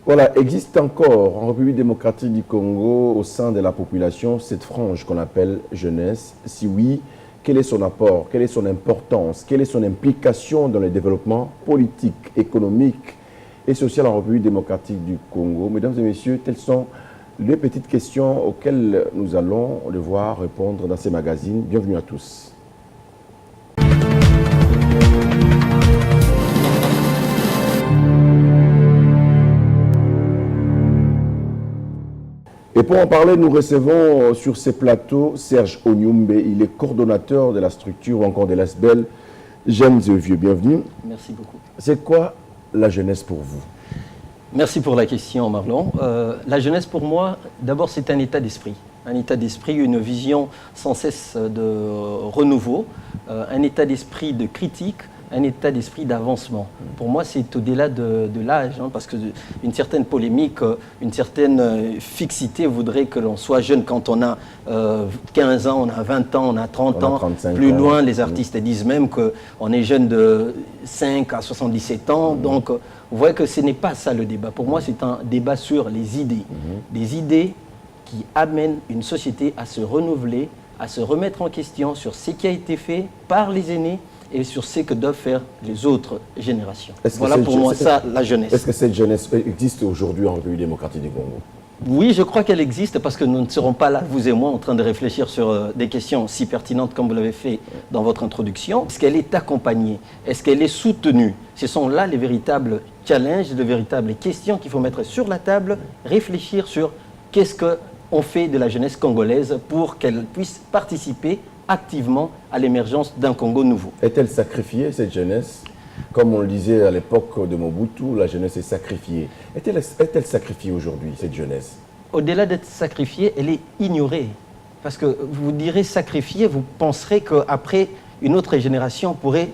Voilà, existe encore en République démocratique du Congo, au sein de la population, cette frange qu'on appelle jeunesse. Si oui, quel est son apport, quelle est son importance, quelle est son implication dans le développement politique, économique et social en République démocratique du Congo? Mesdames et messieurs, telles sont les petites questions auxquelles nous allons devoir répondre dans ces magazines. Bienvenue à tous. Et pour en parler, nous recevons sur ces plateaux Serge Onyumbe. Il est coordonnateur de la structure ou encore de l'ASBEL Jeunes et Vieux. Bienvenue. Merci beaucoup. C'est quoi la jeunesse pour vous? Merci pour la question, Marlon. La jeunesse, pour moi, d'abord, c'est un état d'esprit. Un état d'esprit, une vision sans cesse de renouveau, un état d'esprit de critique, un état d'esprit d'avancement. Pour moi, c'est au-delà de l'âge, hein, parce qu'une certaine polémique, une certaine fixité voudrait que l'on soit jeune quand on a 15 ans, on a 20 ans, on a 30 ans. Plus loin, les artistes disent même qu'on est jeune de 5 à 77 ans. Donc, vous voyez que ce n'est pas ça le débat. Pour moi, c'est un débat sur les idées. Des idées qui amènent une société à se renouveler, à se remettre en question sur ce qui a été fait par les aînés et sur ce que doivent faire les autres générations. Voilà pour moi ça, la jeunesse. Est-ce que cette jeunesse existe aujourd'hui en République démocratique du Congo? Oui, je crois qu'elle existe parce que nous ne serons pas là, vous et moi, en train de réfléchir sur des questions si pertinentes comme vous l'avez fait dans votre introduction. Est-ce qu'elle est accompagnée? Est-ce qu'elle est soutenue? Ce sont là les véritables challenges, les véritables questions qu'il faut mettre sur la table, réfléchir sur qu'est-ce qu'on fait de la jeunesse congolaise pour qu'elle puisse participer activement à l'émergence d'un Congo nouveau. Est-elle sacrifiée, cette jeunesse? Comme on le disait à l'époque de Mobutu, la jeunesse est sacrifiée. Est-elle sacrifiée aujourd'hui, cette jeunesse? Au-delà d'être sacrifiée, elle est ignorée. Parce que vous direz sacrifiée, vous penserez qu'après, une autre génération pourrait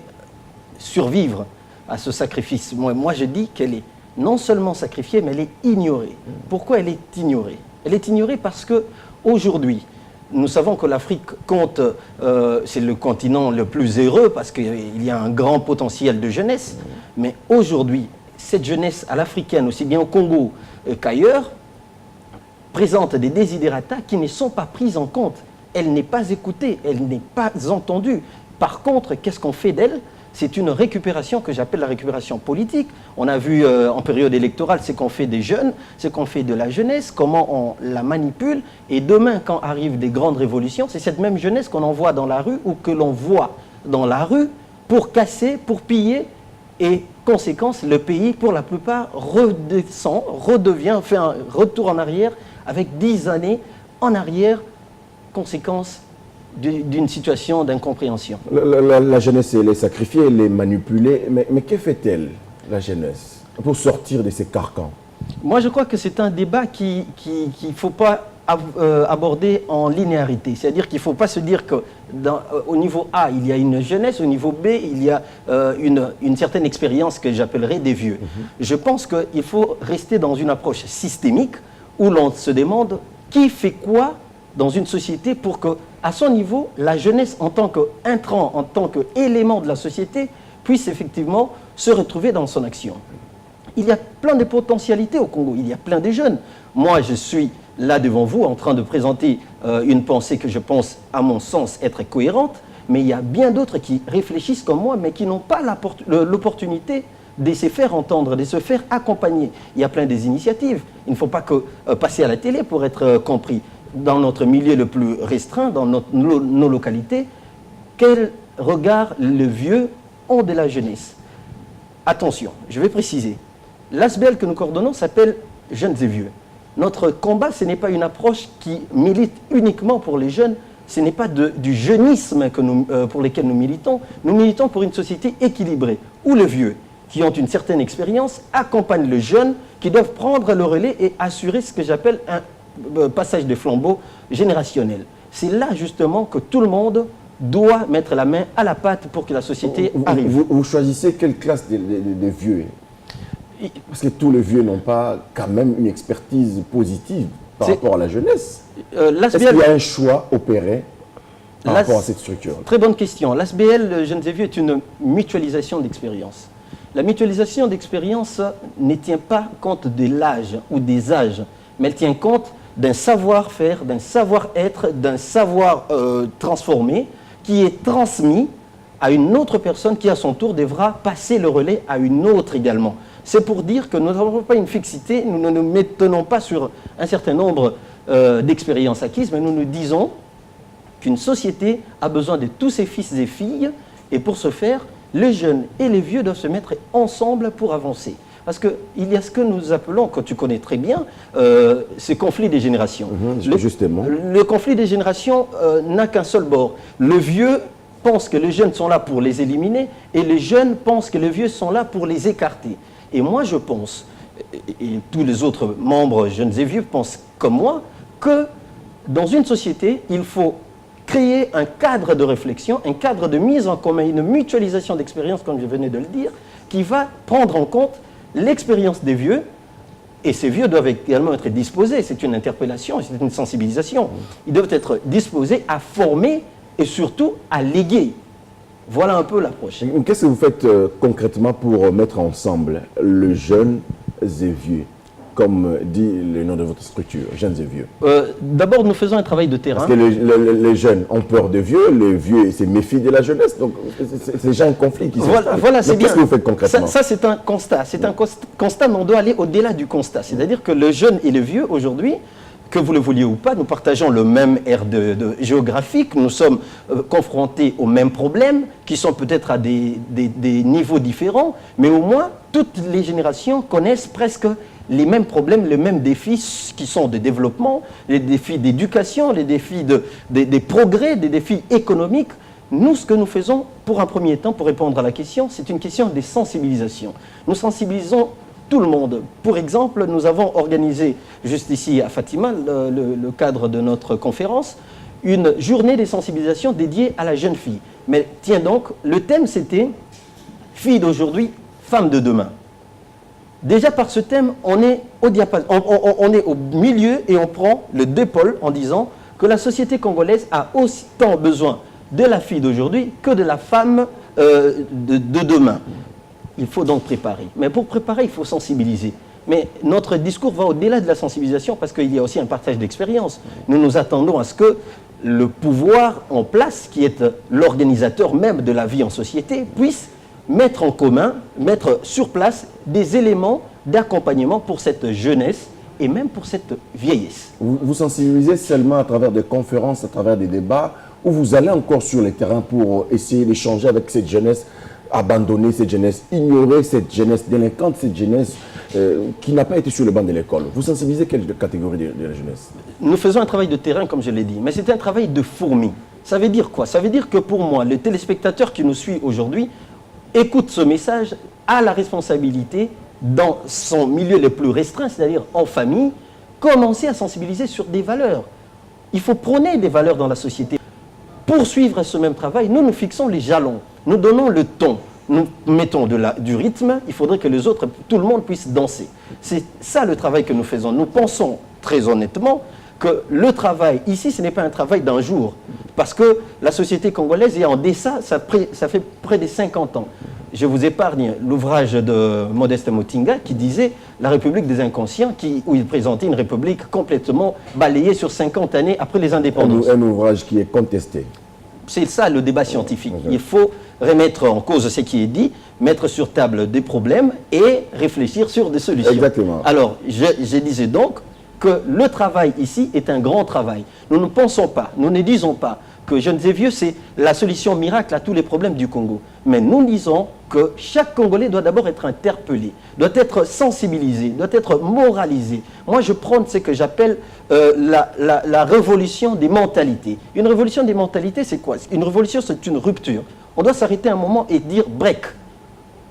survivre à ce sacrifice. Moi, je dis qu'elle est non seulement sacrifiée, mais elle est ignorée. Pourquoi elle est ignorée? Elle est ignorée parce qu'aujourd'hui, nous savons que l'Afrique compte, c'est le continent le plus heureux parce qu'il y a un grand potentiel de jeunesse. Mais aujourd'hui, cette jeunesse à l'africaine, aussi bien au Congo qu'ailleurs, présente des desiderata qui ne sont pas prises en compte. Elle n'est pas écoutée, elle n'est pas entendue. Par contre, qu'est-ce qu'on fait d'elle? C'est une récupération que j'appelle la récupération politique. On a vu en période électorale ce qu'on fait des jeunes, ce qu'on fait de la jeunesse, comment on la manipule. Et demain, quand arrivent des grandes révolutions, c'est cette même jeunesse qu'on envoie dans la rue ou que l'on voit dans la rue pour casser, pour piller. Et conséquence, le pays, pour la plupart, redescend, redevient, fait un retour en arrière avec 10 années en arrière, conséquence d'une situation d'incompréhension. La jeunesse, elle est sacrifiée, elle est manipulée. Mais que fait-elle, la jeunesse, pour sortir de ces carcans? Moi, je crois que c'est un débat qu'il ne faut pas aborder en linéarité. C'est-à-dire qu'il ne faut pas se dire qu'au niveau A, il y a une jeunesse, au niveau B, il y a une certaine expérience que j'appellerais des vieux. Je pense qu'il faut rester dans une approche systémique où l'on se demande qui fait quoi dans une société pour que, à son niveau, la jeunesse en tant qu'intrant, en tant qu'élément de la société, puisse effectivement se retrouver dans son action. Il y a plein de potentialités au Congo, il y a plein de jeunes. Moi, je suis là devant vous en train de présenter une pensée que je pense, à mon sens, être cohérente, mais il y a bien d'autres qui réfléchissent comme moi, mais qui n'ont pas l'opportunité de se faire entendre, de se faire accompagner. Il y a plein des initiatives. Il ne faut pas que passer à la télé pour être compris. Dans notre milieu le plus restreint, dans nos localités, quel regard les vieux ont de la jeunesse? Attention, je vais préciser. L'ASBEL que nous coordonnons s'appelle Jeunes et Vieux. Notre combat, ce n'est pas une approche qui milite uniquement pour les jeunes, ce n'est pas du jeunisme pour lequel nous militons. Nous militons pour une société équilibrée, où les vieux, qui ont une certaine expérience, accompagnent les jeunes qui doivent prendre le relais et assurer ce que j'appelle un passage de flambeau générationnel. C'est là justement que tout le monde doit mettre la main à la pâte pour que la société arrive. Vous choisissez quelle classe de vieux? Parce que tous les vieux n'ont pas quand même une expertise positive par rapport à la jeunesse. Est-ce qu'il y a un choix opéré par rapport à cette structure? Très bonne question. L'ASBL Jeunes et Vieux est une mutualisation d'expérience. La mutualisation d'expérience ne tient pas compte de l'âge ou des âges, mais elle tient compte d'un savoir-faire, d'un savoir-être, d'un savoir transformé qui est transmis à une autre personne qui, à son tour, devra passer le relais à une autre également. C'est pour dire que nous n'avons pas une fixité, nous ne nous maintenons pas sur un certain nombre d'expériences acquises, mais nous nous disons qu'une société a besoin de tous ses fils et filles, et pour ce faire, les jeunes et les vieux doivent se mettre ensemble pour avancer. Parce qu'il y a ce que nous appelons, que tu connais très bien, ce conflit des générations. Justement. Le conflit des générations n'a qu'un seul bord. Le vieux pense que les jeunes sont là pour les éliminer, et les jeunes pensent que les vieux sont là pour les écarter. Et moi, je pense, et tous les autres membres jeunes et vieux pensent comme moi, que dans une société, il faut créer un cadre de réflexion, un cadre de mise en commun, une mutualisation d'expérience, comme je venais de le dire, qui va prendre en compte l'expérience des vieux, et ces vieux doivent également être disposés, c'est une interpellation, c'est une sensibilisation, ils doivent être disposés à former et surtout à léguer. Voilà un peu l'approche. Qu'est-ce que vous faites concrètement pour mettre ensemble les jeunes et vieux, comme dit le nom de votre structure, jeunes et vieux? D'abord, nous faisons un travail de terrain. Parce que les jeunes ont peur des vieux, les vieux se méfient de la jeunesse, donc c'est déjà un conflit qui s'installe. Voilà, c'est bien. Qu'est-ce que vous faites concrètement? Ça c'est un constat. C'est un constat, mais on doit aller au-delà du constat. C'est-à-dire que le jeune et le vieux, aujourd'hui, que vous le vouliez ou pas, nous partageons le même aire géographique, nous sommes confrontés aux mêmes problèmes, qui sont peut-être à des niveaux différents, mais au moins, toutes les générations connaissent presque les mêmes problèmes, les mêmes défis qui sont de développement, les défis d'éducation, les défis des progrès, des défis économiques. Nous, ce que nous faisons, pour un premier temps, pour répondre à la question, c'est une question de sensibilisation. Nous sensibilisons tout le monde. Pour exemple, nous avons organisé, juste ici à Fatima, le cadre de notre conférence, une journée de sensibilisation dédiée à la jeune fille. Mais tiens donc, le thème c'était « Fille d'aujourd'hui, femme de demain ». Déjà par ce thème, on est au diapason, on est au milieu et on prend le deux pôles en disant que la société congolaise a autant besoin de la fille d'aujourd'hui que de la femme de demain. Il faut donc préparer. Mais pour préparer, il faut sensibiliser. Mais notre discours va au-delà de la sensibilisation parce qu'il y a aussi un partage d'expérience. Nous nous attendons à ce que le pouvoir en place, qui est l'organisateur même de la vie en société, puisse mettre en commun, mettre sur place des éléments d'accompagnement pour cette jeunesse et même pour cette vieillesse. Vous sensibilisez seulement à travers des conférences, à travers des débats, ou vous allez encore sur le terrain pour essayer d'échanger avec cette jeunesse, abandonner cette jeunesse, ignorer cette jeunesse délinquante, cette jeunesse qui n'a pas été sur le banc de l'école? Vous sensibilisez quelle catégorie de la jeunesse? Nous faisons un travail de terrain, comme je l'ai dit, mais c'est un travail de fourmi. Ça veut dire quoi? Ça veut dire que pour moi, le téléspectateur qui nous suit aujourd'hui écoute ce message, a la responsabilité, dans son milieu le plus restreint, c'est-à-dire en famille, commencer à sensibiliser sur des valeurs. Il faut prôner des valeurs dans la société. Pour suivre ce même travail, nous nous fixons les jalons, nous donnons le ton, nous mettons du rythme, il faudrait que les autres, tout le monde puisse danser. C'est ça le travail que nous faisons. Nous pensons très honnêtement que le travail, ici, ce n'est pas un travail d'un jour, parce que la société congolaise est en deçà, ça fait près de 50 ans. Je vous épargne l'ouvrage de Modeste Motinga qui disait « La République des inconscients », où il présentait une république complètement balayée sur 50 années après les indépendances. Un ouvrage qui est contesté. C'est ça le débat scientifique. Il faut remettre en cause ce qui est dit, mettre sur table des problèmes et réfléchir sur des solutions. Exactement. Alors, je disais donc que le travail ici est un grand travail. Nous ne pensons pas, nous ne disons pas que Jeunes et Vieux, c'est la solution miracle à tous les problèmes du Congo. Mais nous disons que chaque Congolais doit d'abord être interpellé, doit être sensibilisé, doit être moralisé. Moi, je prône ce que j'appelle la révolution des mentalités. Une révolution des mentalités, c'est quoi? Une révolution, c'est une rupture. On doit s'arrêter un moment et dire « break ».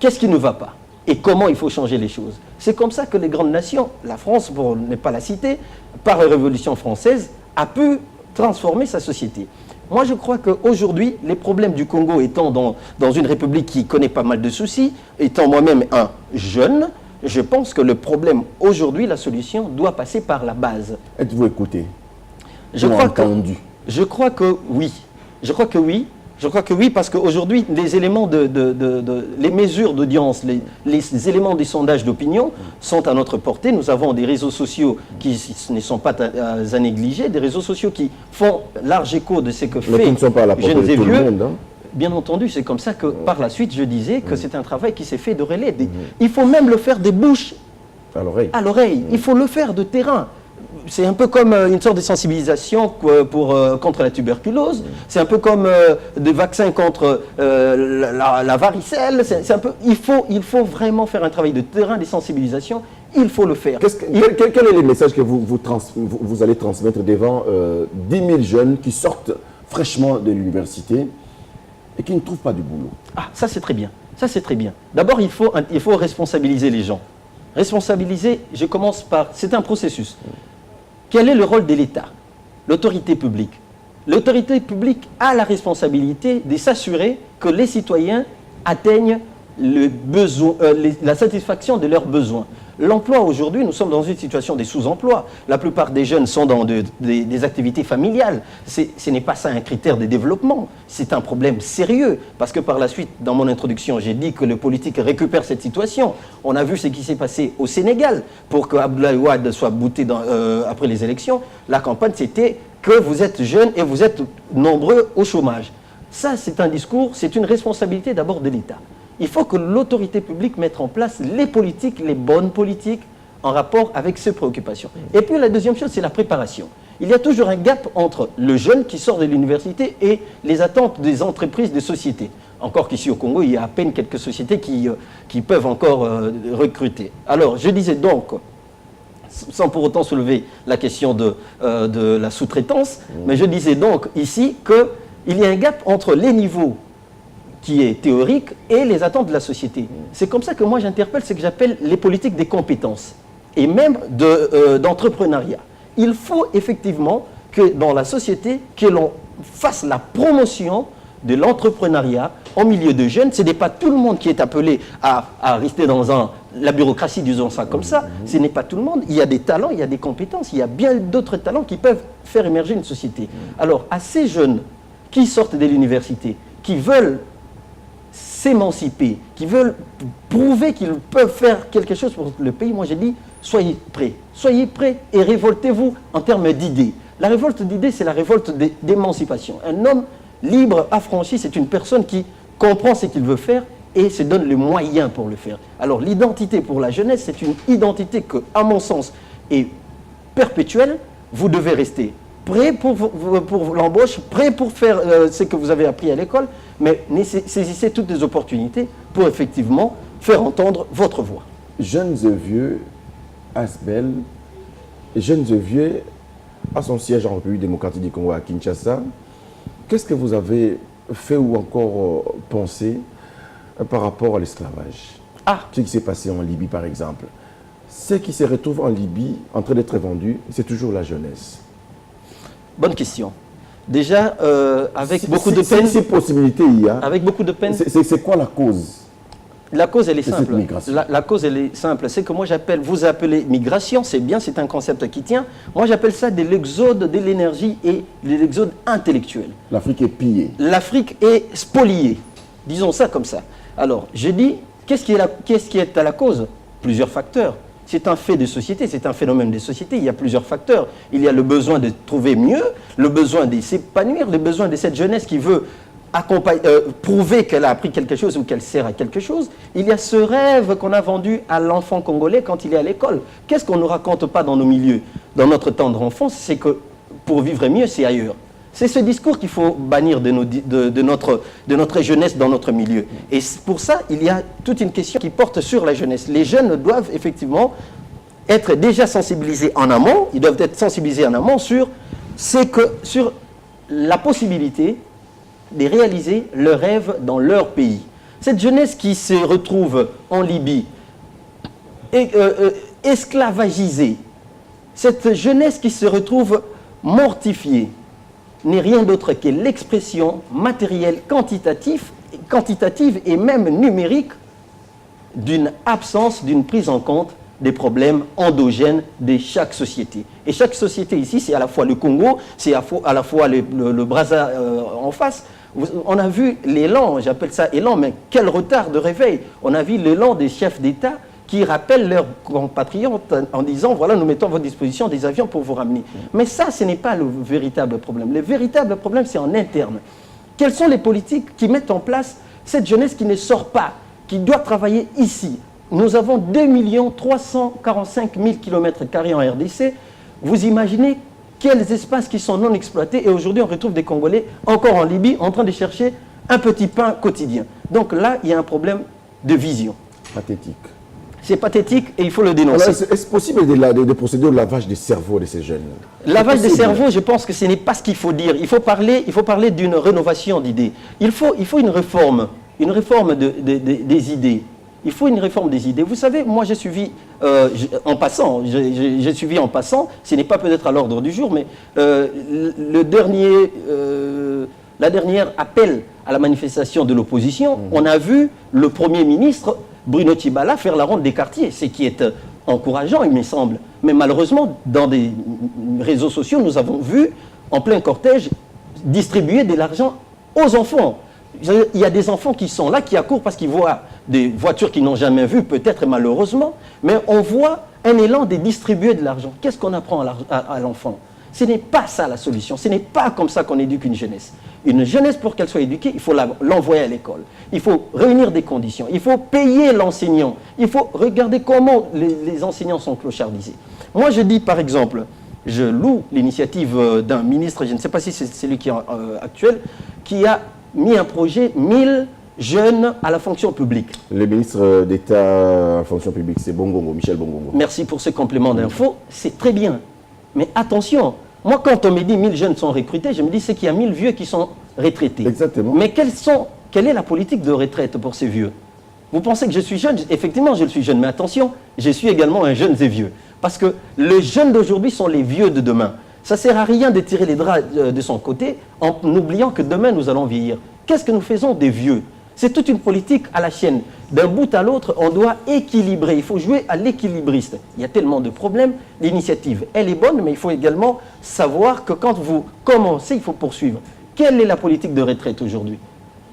Qu'est-ce qui ne va pas? Et comment il faut changer les choses? C'est comme ça que les grandes nations, la France pour ne pas la citer, par la Révolution française, a pu transformer sa société. Moi, je crois qu'aujourd'hui, les problèmes du Congo étant dans une république qui connaît pas mal de soucis, étant moi-même un jeune, je pense que le problème aujourd'hui, la solution, doit passer par la base. Êtes-vous écouté? Je crois que oui. Je crois que oui. Je crois que oui, parce qu'aujourd'hui, les éléments les mesures d'audience, les éléments des sondages d'opinion sont à notre portée. Nous avons des réseaux sociaux qui ne sont pas à négliger, des réseaux sociaux qui font large écho de ce que fait qui ne sont pas à la portée Jeunes de et tout le Vieux. monde, hein. Bien entendu, c'est comme ça que par la suite, je disais que c'est un travail qui s'est fait de relais. Il faut même le faire des bouches À l'oreille. Il faut le faire de terrain. C'est un peu comme une sorte de sensibilisation contre la tuberculose. C'est un peu comme des vaccins contre la varicelle. Il faut vraiment faire un travail de terrain, des sensibilisations. Il faut le faire. Quel est le message que vous allez transmettre devant 10 000 jeunes qui sortent fraîchement de l'université et qui ne trouvent pas du boulot? Ah, ça c'est très bien. Ça c'est très bien. D'abord, il faut responsabiliser les gens. Responsabiliser, je commence par... C'est un processus. Quel est le rôle de l'État? L'autorité publique. L'autorité publique a la responsabilité de s'assurer que les citoyens atteignent la satisfaction de leurs besoins. L'emploi aujourd'hui, nous sommes dans une situation de sous-emploi. La plupart des jeunes sont dans des activités familiales. Ce n'est pas ça un critère de développement. C'est un problème sérieux. Parce que par la suite, dans mon introduction, j'ai dit que le politique récupère cette situation. On a vu ce qui s'est passé au Sénégal pour que Abdoulaye Wade soit bouté après les élections. La campagne, c'était que vous êtes jeunes et vous êtes nombreux au chômage. Ça, c'est un discours, c'est une responsabilité d'abord de l'État. Il faut que l'autorité publique mette en place les politiques, les bonnes politiques, en rapport avec ces préoccupations. Et puis la deuxième chose, c'est la préparation. Il y a toujours un gap entre le jeune qui sort de l'université et les attentes des entreprises, des sociétés. Encore qu'ici au Congo, il y a à peine quelques sociétés qui peuvent encore recruter. Alors, je disais donc, sans pour autant soulever la question de la sous-traitance, mais je disais donc ici qu'il y a un gap entre les niveaux qui est théorique et les attentes de la société. C'est comme ça que moi j'interpelle ce que j'appelle les politiques des compétences et même d'entrepreneuriat. Il faut effectivement que dans la société, que l'on fasse la promotion de l'entrepreneuriat en milieu de jeunes. Ce n'est pas tout le monde qui est appelé à rester dans la bureaucratie, disons ça comme ça. Ce n'est pas tout le monde. Il y a des talents, il y a des compétences, il y a bien d'autres talents qui peuvent faire émerger une société. Alors, à ces jeunes qui sortent de l'université, qui veulent s'émanciper, qui veulent prouver qu'ils peuvent faire quelque chose pour le pays, moi j'ai dit, soyez prêts et révoltez-vous en termes d'idées. La révolte d'idées, c'est la révolte d'émancipation. Un homme libre, affranchi, c'est une personne qui comprend ce qu'il veut faire et se donne les moyens pour le faire. Alors l'identité pour la jeunesse, c'est une identité que, à mon sens, est perpétuelle. Vous devez rester prêt pour l'embauche, prêt pour faire ce que vous avez appris à l'école, mais saisissez toutes les opportunités pour effectivement faire entendre votre voix. Jeunes et vieux, Asbel, Jeunes et vieux, à son siège en République démocratique du Congo à Kinshasa, qu'est-ce que vous avez fait ou encore pensé par rapport à l'esclavage? Ce qui s'est passé en Libye par exemple. Ceux qui se retrouvent en Libye en train d'être vendus, c'est toujours la jeunesse. Bonne question. Déjà, avec beaucoup de peine... Ces possibilités, il y a. Avec beaucoup de peine... C'est quoi la cause? La cause, elle est simple. La cause, elle est simple. C'est que moi, vous appelez migration, c'est bien, c'est un concept qui tient. Moi, j'appelle ça de l'exode de l'énergie et de l'exode intellectuel. L'Afrique est pillée. L'Afrique est spoliée. Disons ça comme ça. Alors, je dis, qu'est-ce qui est à la cause? Plusieurs facteurs. C'est un fait de société, c'est un phénomène de société. Il y a plusieurs facteurs. Il y a le besoin de trouver mieux, le besoin de s'épanouir, le besoin de cette jeunesse qui veut prouver qu'elle a appris quelque chose ou qu'elle sert à quelque chose. Il y a ce rêve qu'on a vendu à l'enfant congolais quand il est à l'école. Qu'est-ce qu'on ne raconte pas dans nos milieux, dans notre tendre enfance? C'est que pour vivre mieux, c'est ailleurs. C'est ce discours qu'il faut bannir de notre jeunesse dans notre milieu. Et pour ça, il y a toute une question qui porte sur la jeunesse. Les jeunes doivent effectivement être déjà sensibilisés en amont. Ils doivent être sensibilisés en amont sur la possibilité de réaliser leurs rêves dans leur pays. Cette jeunesse qui se retrouve en Libye, esclavagisée, cette jeunesse qui se retrouve mortifiée, n'est rien d'autre que l'expression matérielle quantitative et même numérique d'une absence, d'une prise en compte des problèmes endogènes de chaque société. Et chaque société ici, c'est à la fois le Congo, c'est à la fois le Brazza en face. On a vu l'élan, j'appelle ça élan, mais quel retard de réveil. On a vu l'élan des chefs d'État qui rappellent leurs compatriotes en disant, voilà, nous mettons à votre disposition des avions pour vous ramener. Mais ça, ce n'est pas le véritable problème. Le véritable problème, c'est en interne. Quelles sont les politiques qui mettent en place cette jeunesse qui ne sort pas, qui doit travailler ici? Nous avons 2 345 000 km² en RDC. Vous imaginez quels espaces qui sont non exploités, et aujourd'hui on retrouve des Congolais encore en Libye en train de chercher un petit pain quotidien. Donc là, il y a un problème de vision. Pathétique. C'est pathétique et il faut le dénoncer. Est-ce possible de procéder au lavage des cerveaux de ces jeunes? Lavage des cerveaux, je pense que ce n'est pas ce qu'il faut dire. Il faut parler d'une rénovation d'idées. Il faut une réforme des idées. Il faut une réforme des idées. Vous savez, moi j'ai suivi en passant, ce n'est pas peut-être à l'ordre du jour, mais la dernière appel à la manifestation de l'opposition, on a vu le Premier ministre Bruno Tshibala faire la ronde des quartiers, ce qui est encourageant, il me semble. Mais malheureusement, dans des réseaux sociaux, nous avons vu, en plein cortège, distribuer de l'argent aux enfants. Il y a des enfants qui sont là, qui accourent parce qu'ils voient des voitures qu'ils n'ont jamais vues, peut-être malheureusement, mais on voit un élan de distribuer de l'argent. Qu'est-ce qu'on apprend à l'enfant? Ce n'est pas ça la solution, ce n'est pas comme ça qu'on éduque une jeunesse. Une jeunesse, pour qu'elle soit éduquée, il faut l'envoyer à l'école. Il faut réunir des conditions, il faut payer l'enseignant, il faut regarder comment les enseignants sont clochardisés. Moi je dis par exemple, je loue l'initiative d'un ministre, je ne sais pas si c'est celui qui est actuel, qui a mis un projet 1000 jeunes à la fonction publique. Le ministre d'État à la fonction publique, c'est Bongongo, Michel Bongongo. Merci pour ce complément d'info, c'est très bien. Mais attention, moi quand on me dit 1000 jeunes sont recrutés, je me dis c'est qu'il y a 1000 vieux qui sont retraités. Exactement. Mais quelle est la politique de retraite pour ces vieux? Vous pensez que je suis jeune? Effectivement, je suis jeune, mais attention, je suis également un jeune et vieux. Parce que les jeunes d'aujourd'hui sont les vieux de demain. Ça ne sert à rien de tirer les draps de son côté en oubliant que demain nous allons vieillir. Qu'est-ce que nous faisons des vieux? C'est toute une politique à la chaîne. D'un bout à l'autre, on doit équilibrer. Il faut jouer à l'équilibriste. Il y a tellement de problèmes. L'initiative, elle est bonne, mais il faut également savoir que quand vous commencez, il faut poursuivre. Quelle est la politique de retraite aujourd'hui?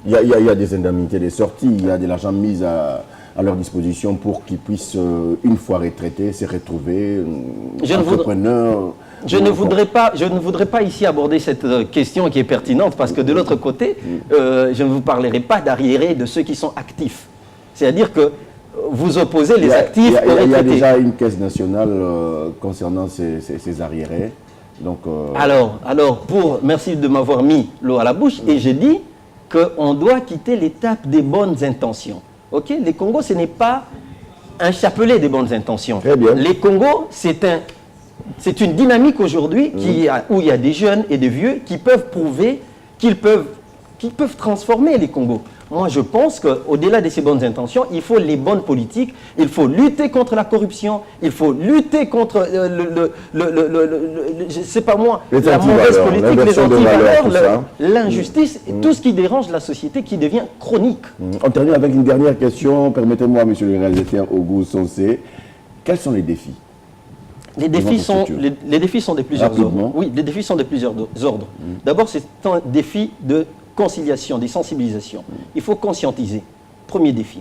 Il y a des indemnités, des sorties, il y a de l'argent mis à leur disposition pour qu'ils puissent, une fois retraités, se retrouver entrepreneurs. Je ne voudrais pas ici aborder cette question qui est pertinente parce que de l'autre côté, je ne vous parlerai pas d'arriérés de ceux qui sont actifs. C'est-à-dire que vous opposez les actifs aux retraités. Il y a déjà une caisse nationale concernant ces arriérés. Donc, merci de m'avoir mis l'eau à la bouche et j'ai dit qu'on doit quitter l'étape des bonnes intentions. Okay? Les Congos, ce n'est pas un chapelet des bonnes intentions. Très bien. Les Congos, c'est une dynamique aujourd'hui où il y a des jeunes et des vieux qui peuvent prouver qu'ils peuvent transformer les Congos. Moi, je pense qu'au-delà de ces bonnes intentions, il faut les bonnes politiques, il faut lutter contre la corruption, il faut lutter contre c'est pas moi, la mauvaise politique, les antivaleurs, l'injustice, et tout ce qui dérange la société qui devient chronique. On termine avec une dernière question. Permettez-moi, monsieur le réalisateur Auguste Sonsé, quels sont les défis? Les défis sont de plusieurs ordres. Oui, les défis sont de plusieurs ordres. D'abord, c'est un défi de conciliation, des sensibilisations. Il faut conscientiser. Premier défi.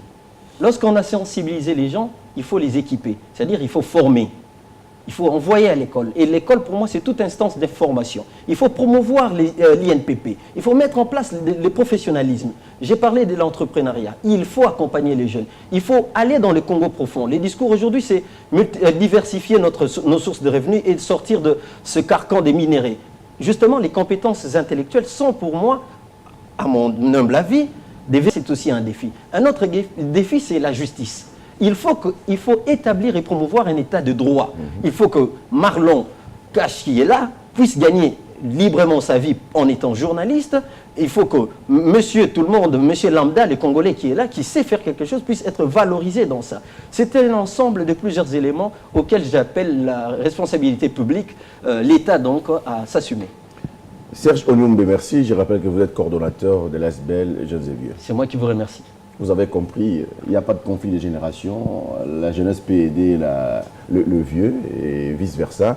Lorsqu'on a sensibilisé les gens, il faut les équiper. C'est-à-dire il faut former. Il faut envoyer à l'école. Et l'école, pour moi, c'est toute instance de formation. Il faut promouvoir l'INPP. Il faut mettre en place le professionnalisme. J'ai parlé de l'entrepreneuriat. Il faut accompagner les jeunes. Il faut aller dans le Congo profond. Les discours aujourd'hui, c'est diversifier nos sources de revenus et sortir de ce carcan des minéraux. Justement, les compétences intellectuelles sont pour moi, à mon humble avis, c'est aussi un défi. Un autre défi, c'est la justice. Il faut établir et promouvoir un état de droit. Il faut que Marlon Cash, qui est là, puisse gagner librement sa vie en étant journaliste. Il faut que monsieur tout le monde, monsieur lambda, le Congolais qui est là, qui sait faire quelque chose, puisse être valorisé dans ça. C'est un ensemble de plusieurs éléments auxquels j'appelle la responsabilité publique, l'État donc, à s'assumer. Serge Onyumbe, merci. Je rappelle que vous êtes coordonnateur de l'ASBEL Jeunes et Vieux. C'est moi qui vous remercie. Vous avez compris, il n'y a pas de conflit de génération. La jeunesse peut aider le vieux et vice-versa.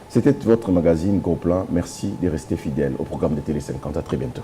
C'était votre magazine Gros Plan. Merci de rester fidèle au programme de Télé 50. À très bientôt.